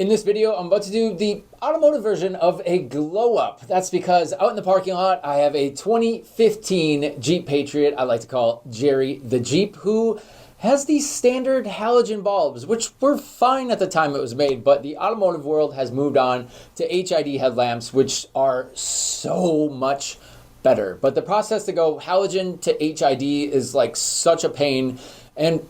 In this video, I'm about to do the automotive version of a glow up. That's because out in the parking lot, I have a 2015 Jeep Patriot, I like to call Jerry the Jeep, who has these standard halogen bulbs, which were fine at the time it was made, but the automotive world has moved on to HID headlamps, which are so much better. But the process to go halogen to HID is like such a pain, and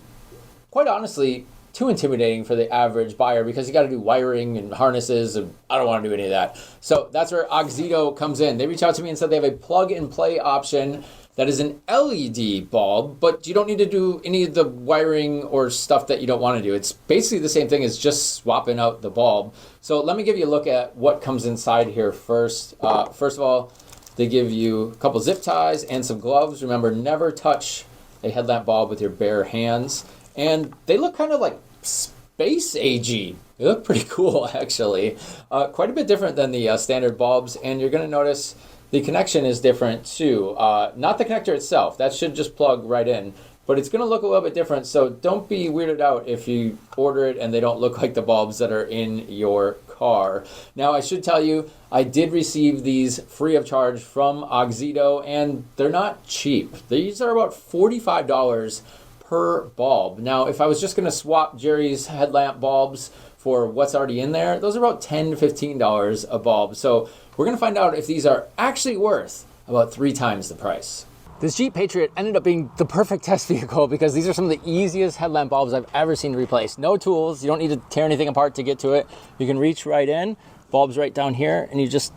quite honestly, too intimidating for the average buyer because you got to do wiring and harnesses, and I don't want to do any of that. So that's where Auxito comes in. They reached out to me and said they have a plug and play option that is an LED bulb, but you don't need to do any of the wiring or stuff that you don't want to do. It's basically the same thing as just swapping out the bulb. So let me give you a look at what comes inside here first. First of all, they give you a couple zip ties and some gloves. Remember, never touch a headlamp bulb with your bare hands. And they look kind of like space AG. They look pretty cool, actually. Quite a bit different than the standard bulbs. And you're going to notice the connection is different too. Not the connector itself. That should just plug right in. But it's going to look a little bit different. So don't be weirded out if you order it and they don't look like the bulbs that are in your car. Now, I should tell you, I did receive these free of charge from Auxito, and they're not cheap. These are about $45 per bulb. Now, if I was just going to swap Jerry's headlamp bulbs for what's already in there, those are about $10 to $15 a bulb. So we're going to find out if these are actually worth about 3 times the price. This Jeep Patriot ended up being the perfect test vehicle because these are some of the easiest headlamp bulbs I've ever seen to replace. No tools. You don't need to tear anything apart to get to it. You can reach right in, bulb's right down here, and you just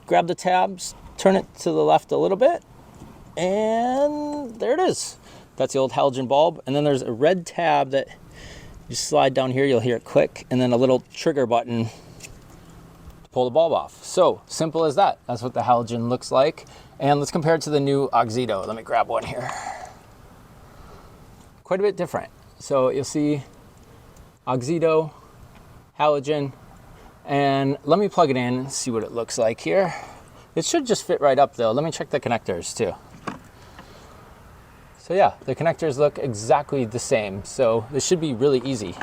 grab the tabs, turn it to the left a little bit, and there it is. That's the old halogen bulb. And then there's a red tab that you slide down here, you'll hear it click, and then a little trigger button to pull the bulb off. So simple as that. That's what the halogen looks like. And let's compare it to the new Auxito. Let me grab one here. Quite a bit different. So you'll see Auxito, halogen, and let me plug it in and see what it looks like here. It should just fit right up though. Let me check the connectors too. So yeah, the connectors look exactly the same. So this should be really easy.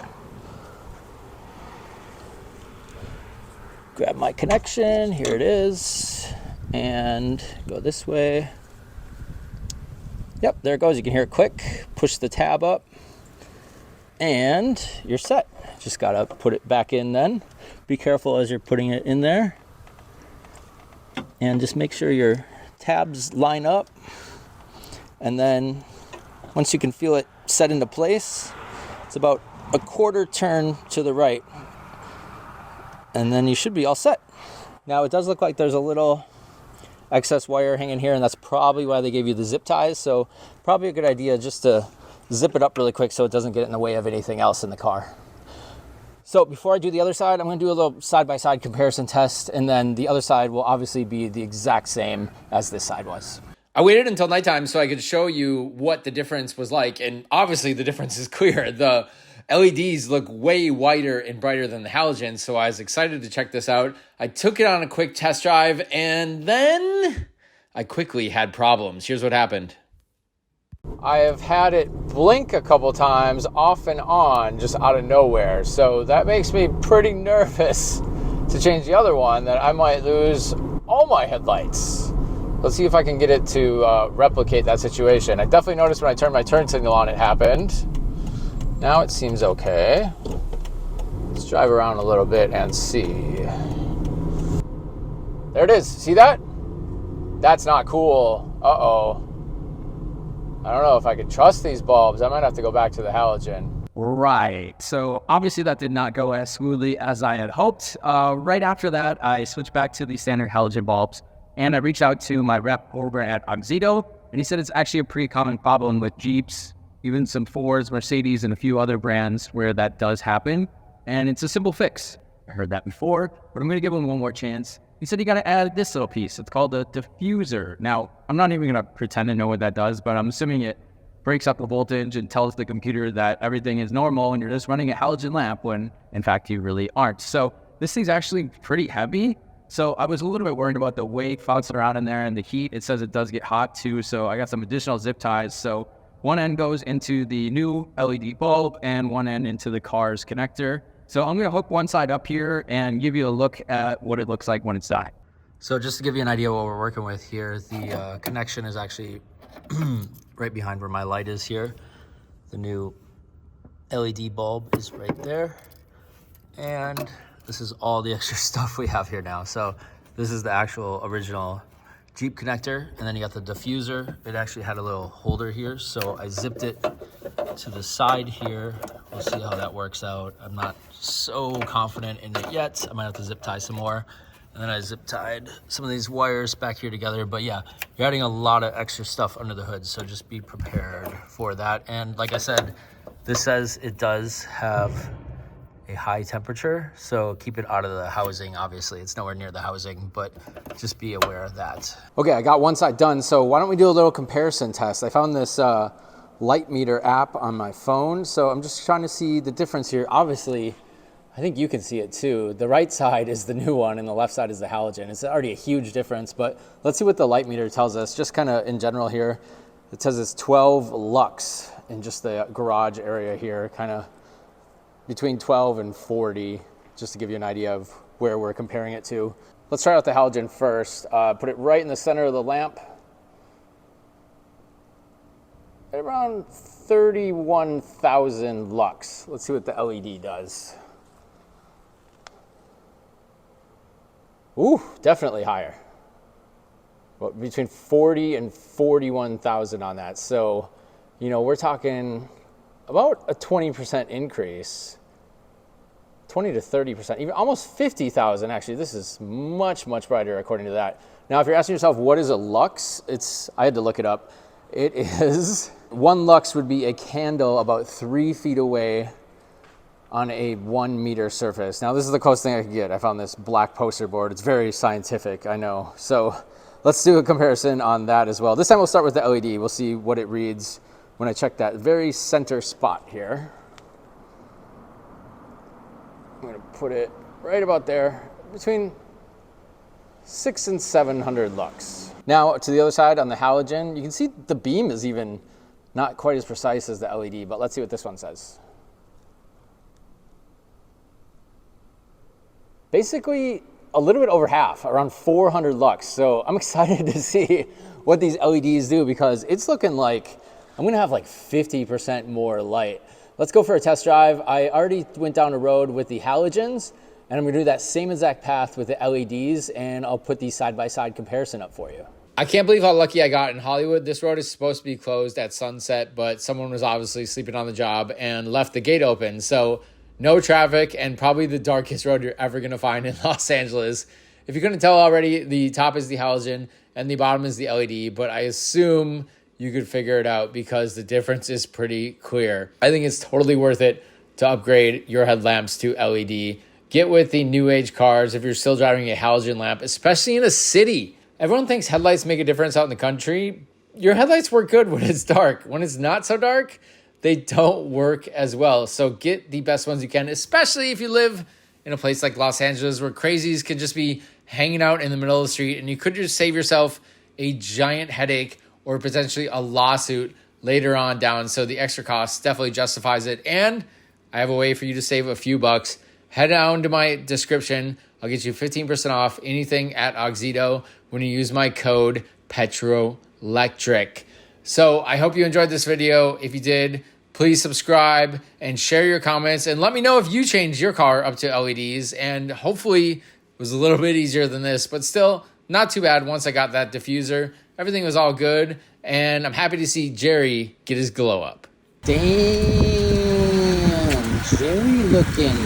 Grab my connection, here it is, and go this way. Yep, there it goes. You can hear it click. Push the tab up, and you're set. Just gotta put it back in then. Be careful as you're putting it in there. And just make sure your tabs line up. And then once you can feel it set into place, it's about a quarter turn to the right. And then you should be all set. Now it does look like there's a little excess wire hanging here, and that's probably why they gave you the zip ties. So probably a good idea just to zip it up really quick so it doesn't get in the way of anything else in the car. So before I do the other side, I'm going to do a little side-by-side comparison test, and then the other side will obviously be the exact same as this side was. I waited until nighttime so I could show you what the difference was like, and obviously the difference is clear. The LEDs look way whiter and brighter than the halogens, so I was excited to check this out. I took it on a quick test drive, and then I quickly had problems. Here's what happened. I have had it blink a couple times off and on just out of nowhere, so that makes me pretty nervous to change the other one that I might lose all my headlights. Let's see if I can get it to replicate that situation. I definitely noticed when I turned my turn signal on it happened. Now it seems okay. Let's drive around a little bit and see. There it is. See that? That's not cool. Uh-oh. I don't know if I could trust these bulbs. I might have to go back to the halogen. Right. So obviously that did not go as smoothly as I had hoped. Right after that, I switched back to the standard halogen bulbs, and I reached out to my rep over at Auxito, and he said it's actually a pretty common problem with Jeeps, even some Fords, Mercedes, and a few other brands where that does happen. And it's a simple fix. I heard that before, but I'm going to give him one more chance. He said you got to add this little piece. It's called a diffuser. Now, I'm not even going to pretend to know what that does, but I'm assuming it breaks up the voltage and tells the computer that everything is normal and you're just running a halogen lamp when, in fact, you really aren't. So this thing's actually pretty heavy. So I was a little bit worried about the weight bouncing around in there and the heat. It says it does get hot too, so I got some additional zip ties. So one end goes into the new LED bulb and one end into the car's connector. So I'm going to hook one side up here and give you a look at what it looks like when it's done. So just to give you an idea what we're working with here, the connection is actually right behind where my light is here. The new LED bulb is right there. And this is all the extra stuff we have here now. So this is the actual original Jeep connector. And then you got the diffuser. It actually had a little holder here. So I zipped it to the side here. We'll see how that works out. I'm not so confident in it yet. I might have to zip tie some more. And then I zip tied some of these wires back here together. But yeah, you're adding a lot of extra stuff under the hood. So just be prepared for that. And like I said, this says it does have a high temperature. So keep it out of the housing. Obviously, it's nowhere near the housing, but just be aware of that. Okay, I got one side done. So why don't we do a little comparison test? I found this light meter app on my phone. So I'm just trying to see the difference here. Obviously, I think you can see it too. The right side is the new one and the left side is the halogen. It's already a huge difference, but let's see what the light meter tells us. Just kind of in general here, it says it's 12 lux in just the garage area here, kind of between 12 and 40, just to give you an idea of where we're comparing it to. Let's try out the halogen first. Put it right in the center of the lamp. At around 31,000 lux. Let's see what the LED does. Ooh, definitely higher. Well, between 40 and 41,000 on that. So, you know, we're talking about a 20% increase, 20 to 30%, even almost 50,000 actually. This is much, much brighter according to that. Now, if you're asking yourself, what is a lux? I had to look it up. It is, 1 lux would be a candle about 3 feet away on a 1 meter surface. Now, this is the closest thing I could get. I found this black poster board. It's very scientific, I know. So let's do a comparison on that as well. This time we'll start with the LED. We'll see what it reads when I check that very center spot here. I'm gonna put it right about there, between 600 and 700 lux. Now to the other side on the halogen, you can see the beam is even not quite as precise as the LED, but let's see what this one says. Basically a little bit over half, around 400 lux. So I'm excited to see what these LEDs do because it's looking like I'm gonna have like 50% more light. Let's go for a test drive. I already went down a road with the halogens and I'm gonna do that same exact path with the LEDs and I'll put the side-by-side comparison up for you. I can't believe how lucky I got in Hollywood. This road is supposed to be closed at sunset, but someone was obviously sleeping on the job and left the gate open. So no traffic and probably the darkest road you're ever going to find in Los Angeles. If you couldn't tell already, the top is the halogen and the bottom is the LED, but I assume you could figure it out because the difference is pretty clear. I think it's totally worth it to upgrade your headlamps to LED. Get with the new age cars if you're still driving a halogen lamp, especially in a city. Everyone thinks headlights make a difference out in the country. Your headlights work good when it's dark. When it's not so dark, they don't work as well. So get the best ones you can, especially if you live in a place like Los Angeles where crazies can just be hanging out in the middle of the street and you could just save yourself a giant headache or potentially a lawsuit later on down. So the extra cost definitely justifies it. And I have a way for you to save a few bucks. Head down to my description. I'll get you 15% off anything at Auxito when you use my code PETROELECTRIC. So I hope you enjoyed this video. If you did, please subscribe and share your comments and let me know if you changed your car up to LEDs. And hopefully it was a little bit easier than this, but still not too bad. Once I got that diffuser, everything was all good. And I'm happy to see Jerry get his glow up. Damn, Jerry looking